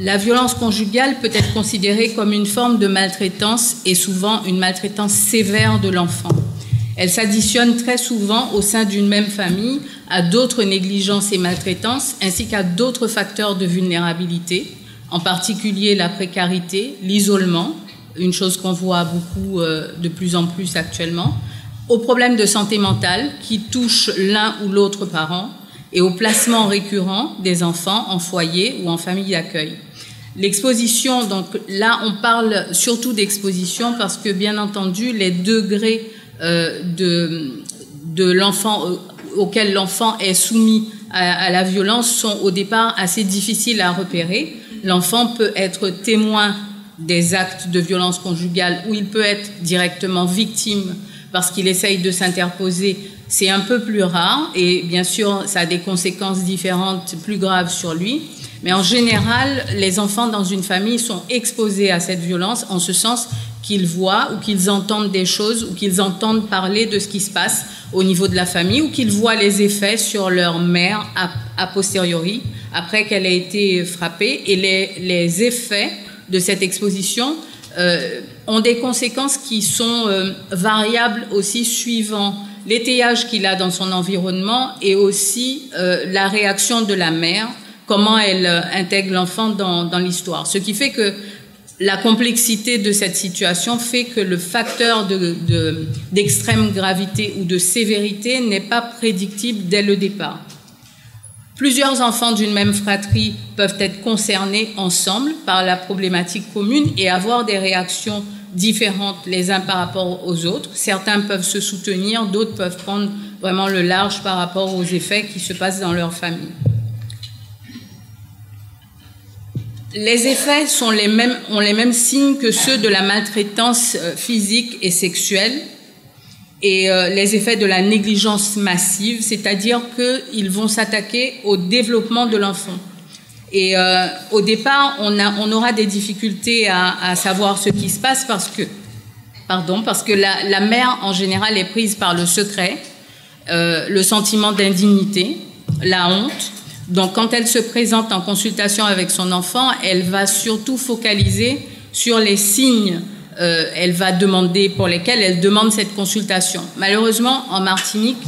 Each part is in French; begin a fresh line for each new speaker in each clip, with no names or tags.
La violence conjugale peut être considérée comme une forme de maltraitance et souvent une maltraitance sévère de l'enfant. Elle s'additionne très souvent au sein d'une même famille à d'autres négligences et maltraitances ainsi qu'à d'autres facteurs de vulnérabilité, en particulier la précarité, l'isolement, une chose qu'on voit beaucoup de plus en plus actuellement, aux problèmes de santé mentale qui touchent l'un ou l'autre parent et au placement récurrent des enfants en foyer ou en famille d'accueil. L'exposition, donc là on parle surtout d'exposition parce que bien entendu les degrés de l'enfant auquel l'enfant est soumis à la violence sont au départ assez difficiles à repérer. L'enfant peut être témoin des actes de violence conjugale ou il peut être directement victime parce qu'il essaye de s'interposer. C'est un peu plus rare et bien sûr ça a des conséquences différentes, plus graves sur lui. Mais en général, les enfants dans une famille sont exposés à cette violence en ce sens qu'ils voient ou qu'ils entendent des choses ou qu'ils entendent parler de ce qui se passe au niveau de la famille ou qu'ils voient les effets sur leur mère a posteriori, après qu'elle ait été frappée. Et les effets de cette exposition ont des conséquences qui sont variables aussi suivant l'étayage qu'il a dans son environnement et aussi la réaction de la mère, comment elle intègre l'enfant dans l'histoire. Ce qui fait que la complexité de cette situation fait que le facteur d'extrême gravité ou de sévérité n'est pas prédictible dès le départ. Plusieurs enfants d'une même fratrie peuvent être concernés ensemble par la problématique commune et avoir des réactions différentes les uns par rapport aux autres. Certains peuvent se soutenir, d'autres peuvent prendre vraiment le large par rapport aux effets qui se passent dans leur famille. Les effets ont les mêmes signes que ceux de la maltraitance physique et sexuelle et les effets de la négligence massive, c'est-à-dire qu'ils vont s'attaquer au développement de l'enfant. Et au départ, on aura des difficultés à savoir ce qui se passe parce que la mère, en général, est prise par le secret, le sentiment d'indignité, la honte. Donc, quand elle se présente en consultation avec son enfant, elle va surtout focaliser sur les signes elle va demander, pour lesquels elle demande cette consultation. Malheureusement, en Martinique,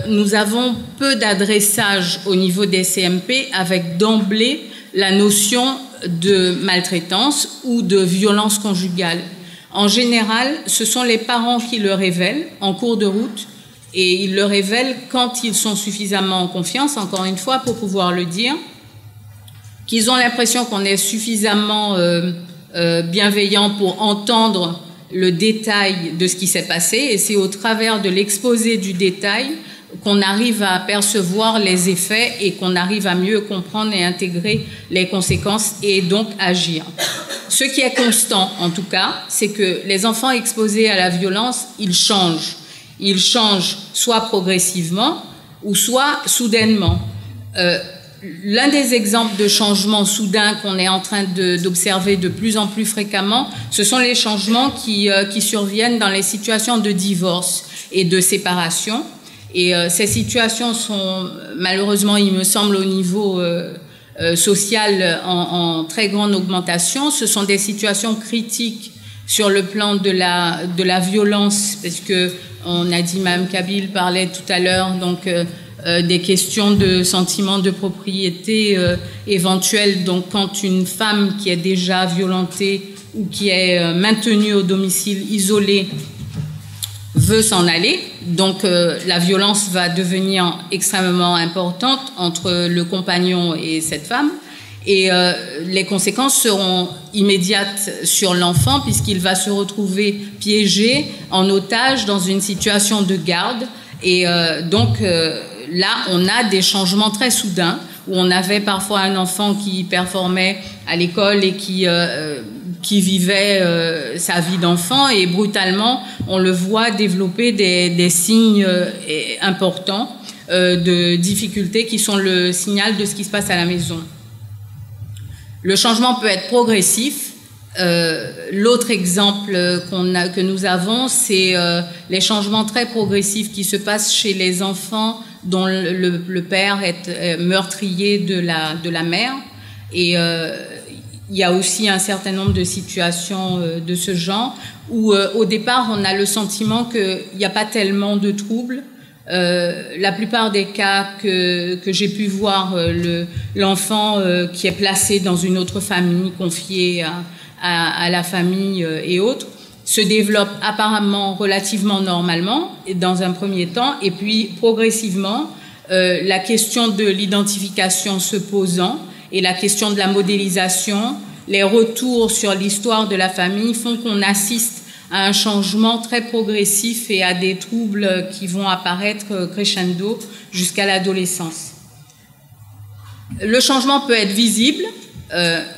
nous avons peu d'adressage au niveau des CMP avec d'emblée la notion de maltraitance ou de violence conjugale. En général, ce sont les parents qui le révèlent en cours de route et ils le révèlent quand ils sont suffisamment en confiance, encore une fois, pour pouvoir le dire, qu'ils ont l'impression qu'on est suffisamment bienveillant pour entendre le détail de ce qui s'est passé, et c'est au travers de l'exposé du détail qu'on arrive à percevoir les effets et qu'on arrive à mieux comprendre et intégrer les conséquences et donc agir. Ce qui est constant, en tout cas, c'est que les enfants exposés à la violence, ils changent. Ils changent soit progressivement ou soit soudainement. L'un des exemples de changements soudains qu'on est en train d'observer de plus en plus fréquemment, ce sont les changements qui surviennent dans les situations de divorce et de séparation. Et ces situations sont malheureusement, il me semble, au niveau social en très grande augmentation. Ce sont des situations critiques sur le plan de la violence, parce que on a dit, Mme Kabil parlait tout à l'heure, donc des questions de sentiment de propriété éventuelle. Donc, quand une femme qui est déjà violentée ou qui est maintenue au domicile isolé veut s'en aller, donc la violence va devenir extrêmement importante entre le compagnon et cette femme. Et les conséquences seront immédiates sur l'enfant puisqu'il va se retrouver piégé en otage dans une situation de garde. Et donc là, on a des changements très soudains où on avait parfois un enfant qui performait à l'école et qui vivait sa vie d'enfant et brutalement, on le voit développer des signes importants de difficultés qui sont le signal de ce qui se passe à la maison. Le changement peut être progressif. L'autre exemple que nous avons, c'est les changements très progressifs qui se passent chez les enfants dont le père est meurtrier de la mère. Et il y a aussi un certain nombre de situations de ce genre où au départ on a le sentiment qu'il n'y a pas tellement de troubles. La plupart des cas que j'ai pu voir, l'enfant qui est placé dans une autre famille, confié à la famille et autres, se développe apparemment relativement normalement dans un premier temps, et puis progressivement la question de l'identification se posant et la question de la modélisation, les retours sur l'histoire de la famille font qu'on assiste à un changement très progressif et à des troubles qui vont apparaître crescendo jusqu'à l'adolescence. Le changement peut être visible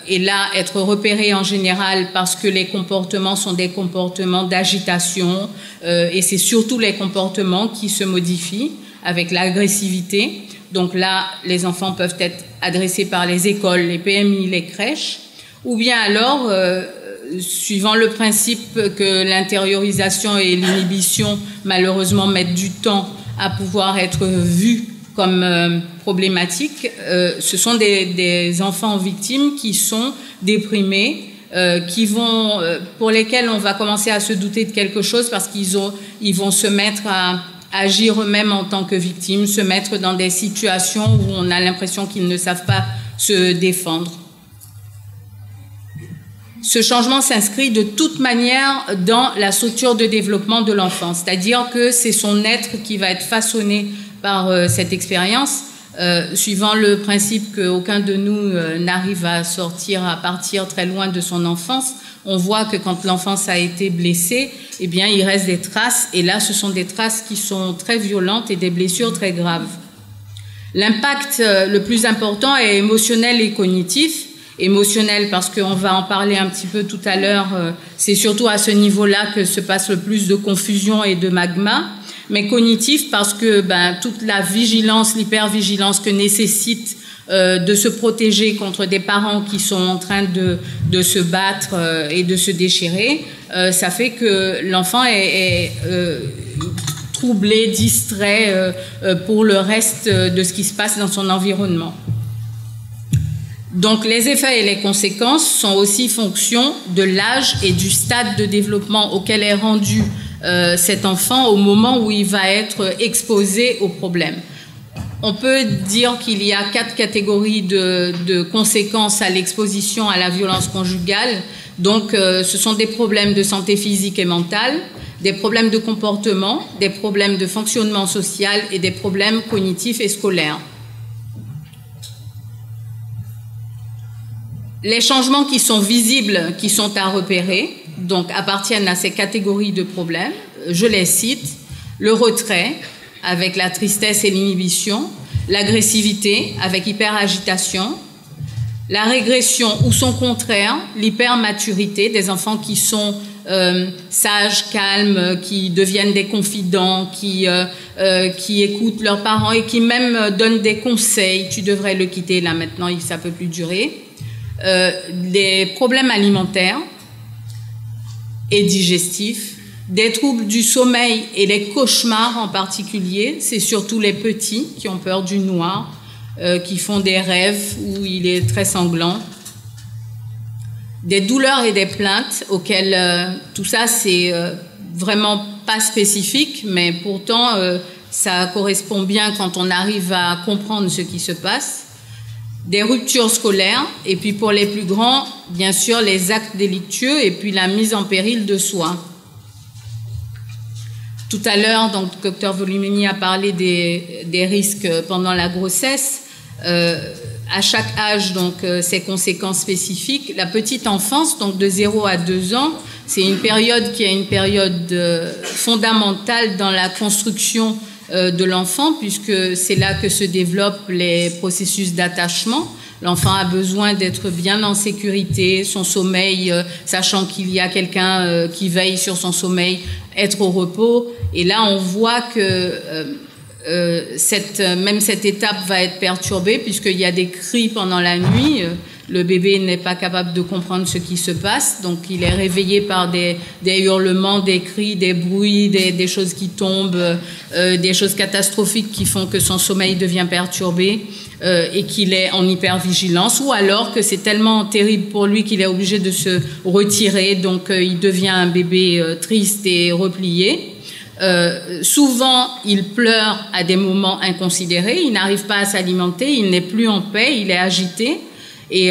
et là être repéré en général parce que les comportements sont des comportements d'agitation et c'est surtout les comportements qui se modifient avec l'agressivité. Donc là, les enfants peuvent être adressés par les écoles, les PMI, les crèches, ou bien alors, suivant le principe que l'intériorisation et l'inhibition, malheureusement, mettent du temps à pouvoir être vus comme problématiques, ce sont des enfants victimes qui sont déprimés, pour lesquels on va commencer à se douter de quelque chose parce qu'ils vont se mettre à agir eux-mêmes en tant que victimes, se mettre dans des situations où on a l'impression qu'ils ne savent pas se défendre. Ce changement s'inscrit de toute manière dans la structure de développement de l'enfant, c'est-à-dire que c'est son être qui va être façonné par cette expérience, suivant le principe qu'aucun de nous n'arrive à partir très loin de son enfance. On voit que quand l'enfance a été blessée, eh bien, il reste des traces, et là, ce sont des traces qui sont très violentes et des blessures très graves. L'impact le plus important est émotionnel et cognitif. Émotionnel parce qu'on va en parler un petit peu tout à l'heure, c'est surtout à ce niveau-là que se passe le plus de confusion et de magma, mais cognitif parce que toute la vigilance, l'hypervigilance que nécessite de se protéger contre des parents qui sont en train de se battre et de se déchirer, ça fait que l'enfant est troublé, distrait pour le reste de ce qui se passe dans son environnement. Donc les effets et les conséquences sont aussi fonction de l'âge et du stade de développement auquel est rendu cet enfant au moment où il va être exposé au problème. On peut dire qu'il y a 4 catégories de conséquences à l'exposition à la violence conjugale. Donc ce sont des problèmes de santé physique et mentale, des problèmes de comportement, des problèmes de fonctionnement social et des problèmes cognitifs et scolaires. Les changements qui sont visibles, qui sont à repérer, donc appartiennent à ces catégories de problèmes. Je les cite: le retrait avec la tristesse et l'inhibition, l'agressivité avec hyperagitation, la régression ou son contraire, l'hypermaturité, des enfants qui sont sages, calmes, qui deviennent des confidents, qui écoutent leurs parents et qui même donnent des conseils. Tu devrais le quitter là maintenant, ça ne peut plus durer. Des problèmes alimentaires et digestifs, des troubles du sommeil et les cauchemars en particulier, c'est surtout les petits qui ont peur du noir, qui font des rêves où il est très sanglant, des douleurs et des plaintes auxquelles tout ça c'est vraiment pas spécifique, mais pourtant ça correspond bien quand on arrive à comprendre ce qui se passe. Des ruptures scolaires, et puis pour les plus grands, bien sûr, les actes délictueux et puis la mise en péril de soi. Tout à l'heure, donc, le docteur Volumini a parlé des risques pendant la grossesse. À chaque âge, donc, ces conséquences spécifiques. La petite enfance, donc de 0 à 2 ans, c'est une période qui est une période fondamentale dans la construction de l'enfant, puisque c'est là que se développent les processus d'attachement. L'enfant a besoin d'être bien en sécurité, son sommeil, sachant qu'il y a quelqu'un qui veille sur son sommeil, être au repos. Et là, on voit que même cette étape va être perturbée, puisqu'il y a des cris pendant la nuit. Le bébé n'est pas capable de comprendre ce qui se passe, donc il est réveillé par des hurlements, des cris, des bruits, des choses qui tombent, des choses catastrophiques qui font que son sommeil devient perturbé. et qu'il est en hypervigilance, ou alors que c'est tellement terrible pour lui qu'il est obligé de se retirer, donc il devient un bébé triste et replié. Souvent, il pleure à des moments inconsidérés, il n'arrive pas à s'alimenter, il n'est plus en paix, il est agité. Et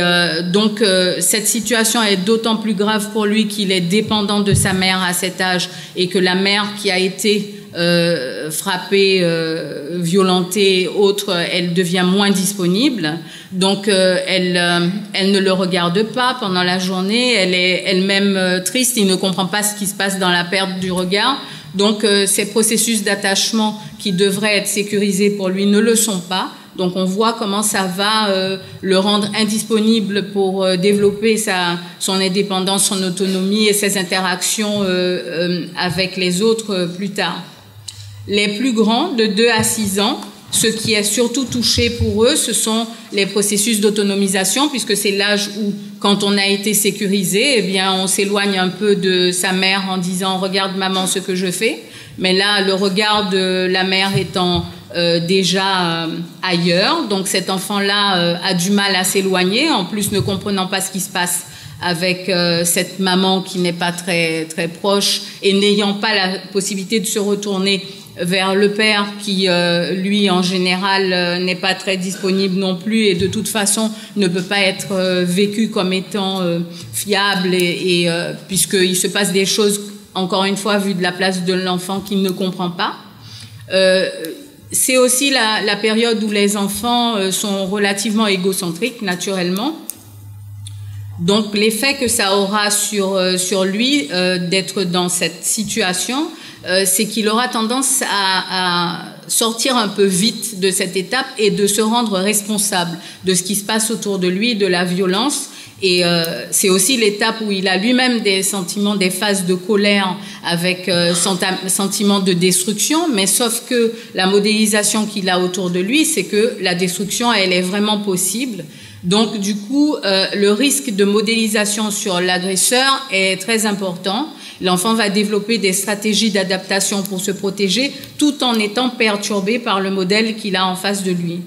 donc, cette situation est d'autant plus grave pour lui qu'il est dépendant de sa mère à cet âge et que la mère qui a été frappée, violentée, autre, elle devient moins disponible. Donc, elle ne le regarde pas pendant la journée. Elle est elle-même triste. Il ne comprend pas ce qui se passe dans la perte du regard. Donc, ces processus d'attachement qui devraient être sécurisés pour lui ne le sont pas. Donc, on voit comment ça va le rendre indisponible pour développer son indépendance, son autonomie et ses interactions avec les autres plus tard. Les plus grands, de 2 à 6 ans, ce qui est surtout touché pour eux, ce sont les processus d'autonomisation, puisque c'est l'âge où, quand on a été sécurisé, eh bien, on s'éloigne un peu de sa mère en disant « Regarde maman ce que je fais ». Mais là, le regard de la mère étant déjà ailleurs, donc cet enfant-là a du mal à s'éloigner, en plus ne comprenant pas ce qui se passe avec cette maman qui n'est pas très, très proche et n'ayant pas la possibilité de se retourner vers le père qui, lui, en général, n'est pas très disponible non plus et de toute façon ne peut pas être vécu comme étant fiable puisqu'il se passe des choses, encore une fois, vu de la place de l'enfant qu'il ne comprend pas. C'est aussi la période où les enfants sont relativement égocentriques, naturellement. Donc, l'effet que ça aura sur lui d'être dans cette situation, c'est qu'il aura tendance à sortir un peu vite de cette étape et de se rendre responsable de ce qui se passe autour de lui, de la violence. Et c'est aussi l'étape où il a lui-même des sentiments, des phases de colère avec sentiment de destruction, mais sauf que la modélisation qu'il a autour de lui, c'est que la destruction, elle est vraiment possible. Donc, du coup, le risque de modélisation sur l'agresseur est très important. L'enfant va développer des stratégies d'adaptation pour se protéger tout en étant perturbé par le modèle qu'il a en face de lui.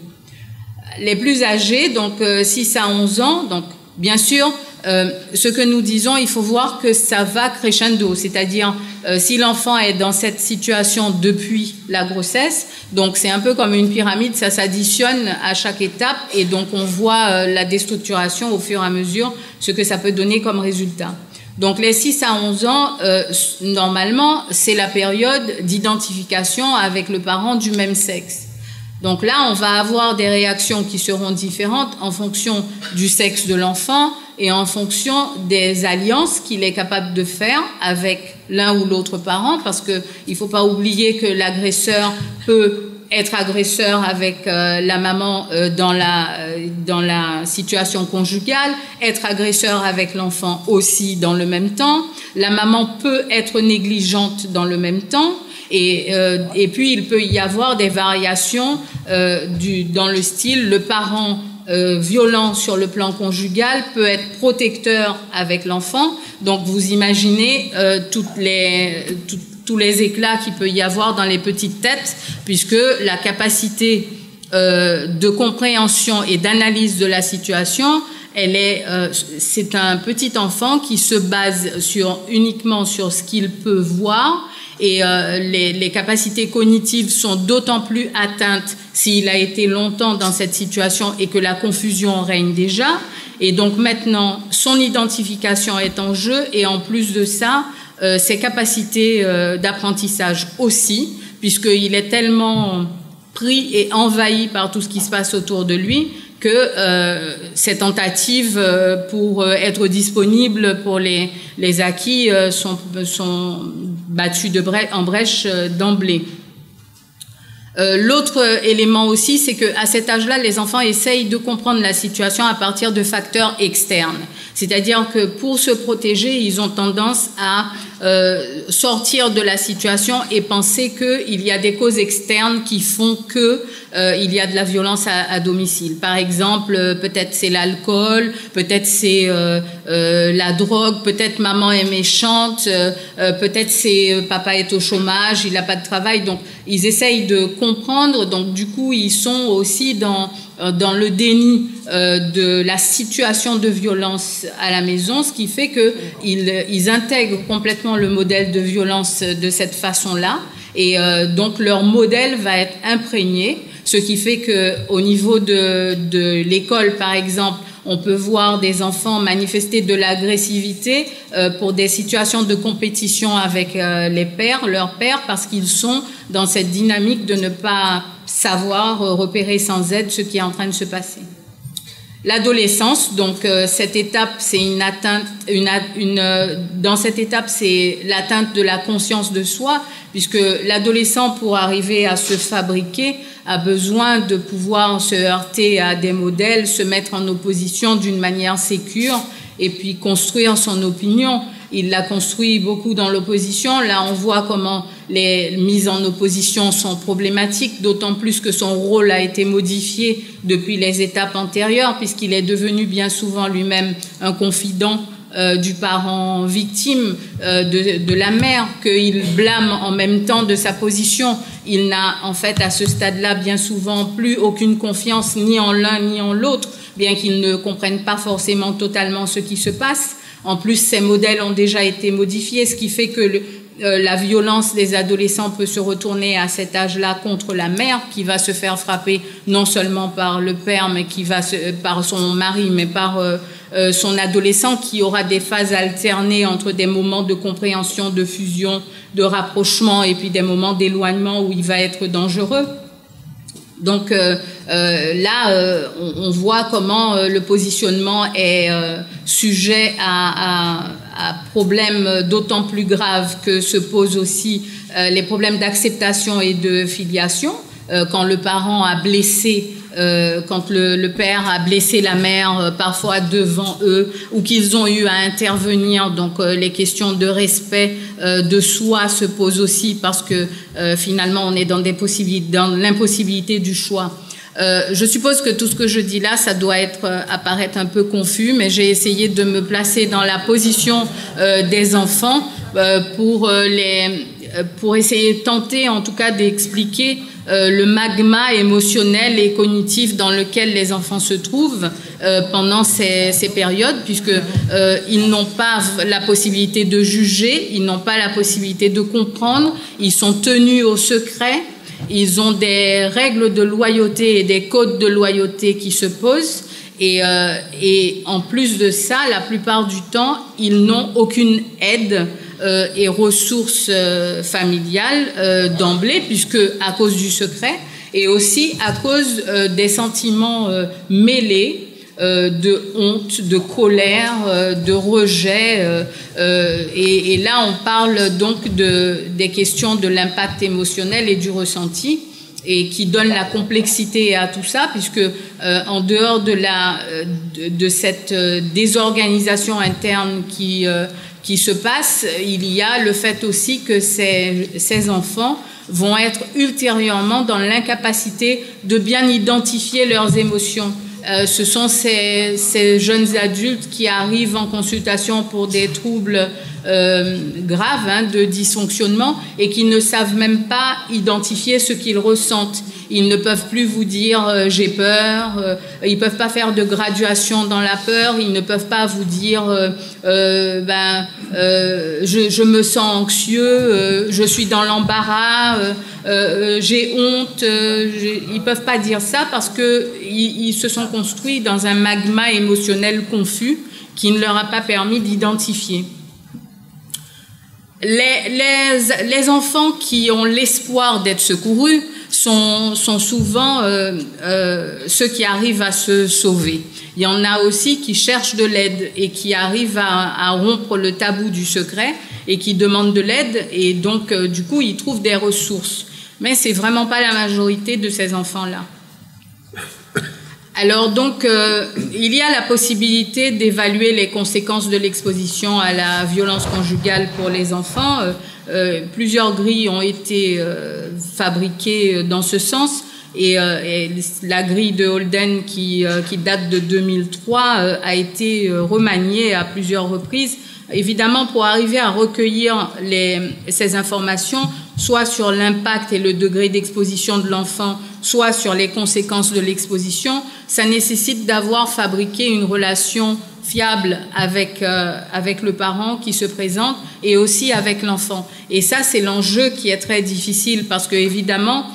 Les plus âgés, donc 6 à 11 ans, donc bien sûr, ce que nous disons, il faut voir que ça va crescendo, c'est-à-dire si l'enfant est dans cette situation depuis la grossesse, donc c'est un peu comme une pyramide, ça s'additionne à chaque étape et donc on voit la déstructuration au fur et à mesure, ce que ça peut donner comme résultat. Donc les 6 à 11 ans, normalement, c'est la période d'identification avec le parent du même sexe. Donc là, on va avoir des réactions qui seront différentes en fonction du sexe de l'enfant et en fonction des alliances qu'il est capable de faire avec l'un ou l'autre parent, parce qu'il ne faut pas oublier que l'agresseur peut être agresseur avec la maman dans la situation conjugale, être agresseur avec l'enfant aussi dans le même temps. La maman peut être négligente dans le même temps. Et puis, il peut y avoir des variations dans le style, le parent violent sur le plan conjugal peut être protecteur avec l'enfant. Donc, vous imaginez tous les éclats qu'il peut y avoir dans les petites têtes, puisque la capacité de compréhension et d'analyse de la situation, c'est un petit enfant qui se base uniquement sur ce qu'il peut voir. Et les capacités cognitives sont d'autant plus atteintes s'il a été longtemps dans cette situation et que la confusion règne déjà. Et donc maintenant, son identification est en jeu et en plus de ça, ses capacités d'apprentissage aussi, puisqu'il est tellement pris et envahi par tout ce qui se passe autour de lui que ces tentatives pour être disponibles pour les acquis sont battues en brèche d'emblée. L'autre élément aussi, c'est qu'à cet âge-là, les enfants essayent de comprendre la situation à partir de facteurs externes. C'est-à-dire que pour se protéger, ils ont tendance à sortir de la situation et penser qu'il y a des causes externes qui font que il y a de la violence à domicile. Par exemple, peut-être c'est l'alcool, peut-être c'est la drogue, peut-être maman est méchante, peut-être c'est papa est au chômage, il n'a pas de travail. Donc, ils essayent de comprendre. Donc, du coup, ils sont aussi dans dans le déni de la situation de violence à la maison, ce qui fait qu'ils intègrent complètement le modèle de violence de cette façon-là. Et donc leur modèle va être imprégné, ce qui fait qu'au niveau de l'école, par exemple, on peut voir des enfants manifester de l'agressivité pour des situations de compétition avec leurs pères, parce qu'ils sont dans cette dynamique de ne pas savoir repérer sans aide ce qui est en train de se passer. L'adolescence, donc cette étape, c'est une atteinte, dans cette étape, c'est l'atteinte de la conscience de soi, puisque l'adolescent, pour arriver à se fabriquer, a besoin de pouvoir se heurter à des modèles, se mettre en opposition d'une manière sécure et puis construire son opinion. Il l'a construit beaucoup dans l'opposition. Là, on voit comment les mises en opposition sont problématiques, d'autant plus que son rôle a été modifié depuis les étapes antérieures, puisqu'il est devenu bien souvent lui-même un confident du parent victime, de la mère, qu'il blâme en même temps de sa position. Il n'a en fait à ce stade-là bien souvent plus aucune confiance ni en l'un ni en l'autre, bien qu'il ne comprenne pas forcément totalement ce qui se passe. En plus, ces modèles ont déjà été modifiés, ce qui fait que la violence des adolescents peut se retourner à cet âge-là contre la mère, qui va se faire frapper non seulement par le père, mais par son mari, mais par son adolescent, qui aura des phases alternées entre des moments de compréhension, de fusion, de rapprochement, et puis des moments d'éloignement où il va être dangereux. Donc là, on voit comment le positionnement est sujet à problèmes d'autant plus graves que se posent aussi les problèmes d'acceptation et de filiation. Quand le parent a blessé, quand le père a blessé la mère, parfois devant eux, ou qu'ils ont eu à intervenir, donc les questions de respect de soi se posent aussi, parce que finalement on est dans l'impossibilité du choix. Je suppose que tout ce que je dis là, ça doit apparaître un peu confus, mais j'ai essayé de me placer dans la position des enfants pour essayer de tenter, en tout cas, d'expliquer le magma émotionnel et cognitif dans lequel les enfants se trouvent pendant ces périodes, puisque ils n'ont pas la possibilité de juger, ils n'ont pas la possibilité de comprendre, ils sont tenus au secret. Ils ont des règles de loyauté et des codes de loyauté qui se posent. Et en plus de ça, la plupart du temps, ils n'ont aucune aide et ressources familiales d'emblée, puisque à cause du secret et aussi à cause des sentiments mêlés de honte, de colère, de rejet. Et là, on parle donc des questions de l'impact émotionnel et du ressenti, et qui donne la complexité à tout ça, puisque en dehors de cette désorganisation interne qui se passe, il y a le fait aussi que ces enfants vont être ultérieurement dans l'incapacité de bien identifier leurs émotions. Ce sont ces jeunes adultes qui arrivent en consultation pour des troubles graves de dysfonctionnement et qui ne savent même pas identifier ce qu'ils ressentent. Ils ne peuvent plus vous dire j'ai peur, ils peuvent pas faire de graduation dans la peur, ils ne peuvent pas vous dire je me sens anxieux, je suis dans l'embarras, j'ai honte. Ils peuvent pas dire ça parce que ils se sont construits dans un magma émotionnel confus qui ne leur a pas permis d'identifier. Les enfants qui ont l'espoir d'être secourus sont souvent ceux qui arrivent à se sauver. Il y en a aussi qui cherchent de l'aide et qui arrivent à rompre le tabou du secret et qui demandent de l'aide, et donc du coup ils trouvent des ressources. Mais c'est vraiment pas la majorité de ces enfants-là. Alors donc, il y a la possibilité d'évaluer les conséquences de l'exposition à la violence conjugale pour les enfants. Plusieurs grilles ont été fabriquées dans ce sens, et la grille de Holden qui date de 2003 a été remaniée à plusieurs reprises, évidemment pour arriver à recueillir ces informations, soit sur l'impact et le degré d'exposition de l'enfant, soit sur les conséquences de l'exposition, ça nécessite d'avoir fabriqué une relation fiable avec le parent qui se présente et aussi avec l'enfant. Et ça, c'est l'enjeu qui est très difficile parce que évidemment,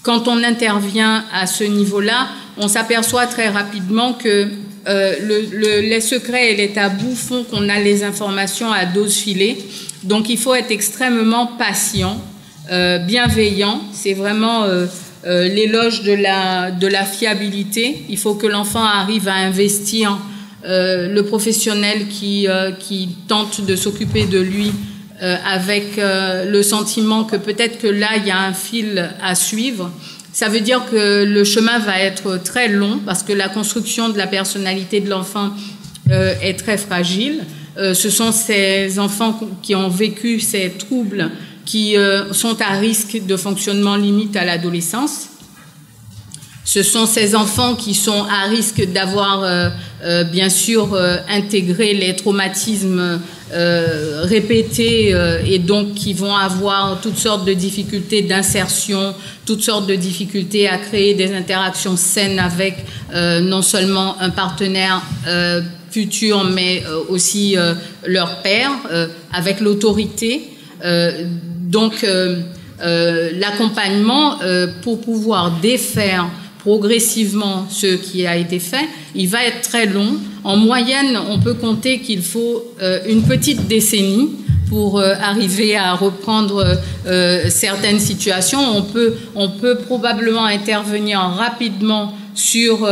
quand on intervient à ce niveau-là, on s'aperçoit très rapidement que les secrets et les tabous font qu'on a les informations à dose filée. Donc, il faut être extrêmement patient, bienveillant. C'est vraiment l'éloge de la fiabilité. Il faut que l'enfant arrive à investir le professionnel qui tente de s'occuper de lui avec le sentiment que peut-être que là, il y a un fil à suivre. Ça veut dire que le chemin va être très long parce que la construction de la personnalité de l'enfant est très fragile. Ce sont ces enfants qui ont vécu ces troubles qui sont à risque de fonctionnement limite à l'adolescence. Ce sont ces enfants qui sont à risque d'avoir, bien sûr, intégré les traumatismes répétés et donc qui vont avoir toutes sortes de difficultés d'insertion, toutes sortes de difficultés à créer des interactions saines avec non seulement un partenaire futur, mais aussi leur père, avec l'autorité. Donc, l'accompagnement pour pouvoir défaire progressivement ce qui a été fait, il va être très long. En moyenne, on peut compter qu'il faut une petite décennie pour arriver à reprendre certaines situations. On peut probablement intervenir rapidement sur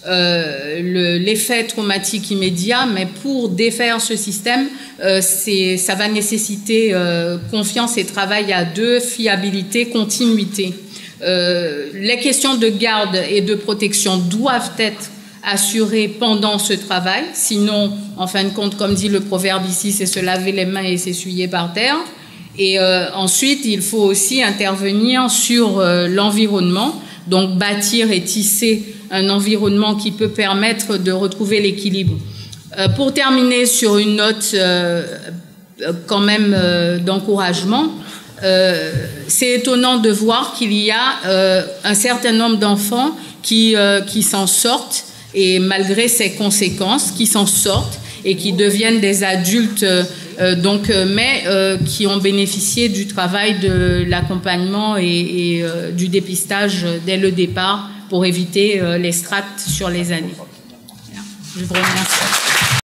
l'effet traumatique immédiat, mais pour défaire ce système, ça va nécessiter confiance et travail à deux, fiabilité, continuité. Les questions de garde et de protection doivent être assurées pendant ce travail, sinon, en fin de compte, comme dit le proverbe ici, c'est se laver les mains et s'essuyer par terre. Et ensuite, il faut aussi intervenir sur l'environnement, donc bâtir et tisser un environnement qui peut permettre de retrouver l'équilibre. Pour terminer sur une note quand même d'encouragement, c'est étonnant de voir qu'il y a un certain nombre d'enfants qui s'en sortent, et malgré ces conséquences, qui s'en sortent et qui deviennent des adultes, mais qui ont bénéficié du travail de l'accompagnement et du dépistage dès le départ pour éviter les strates sur les années. Je vous remercie.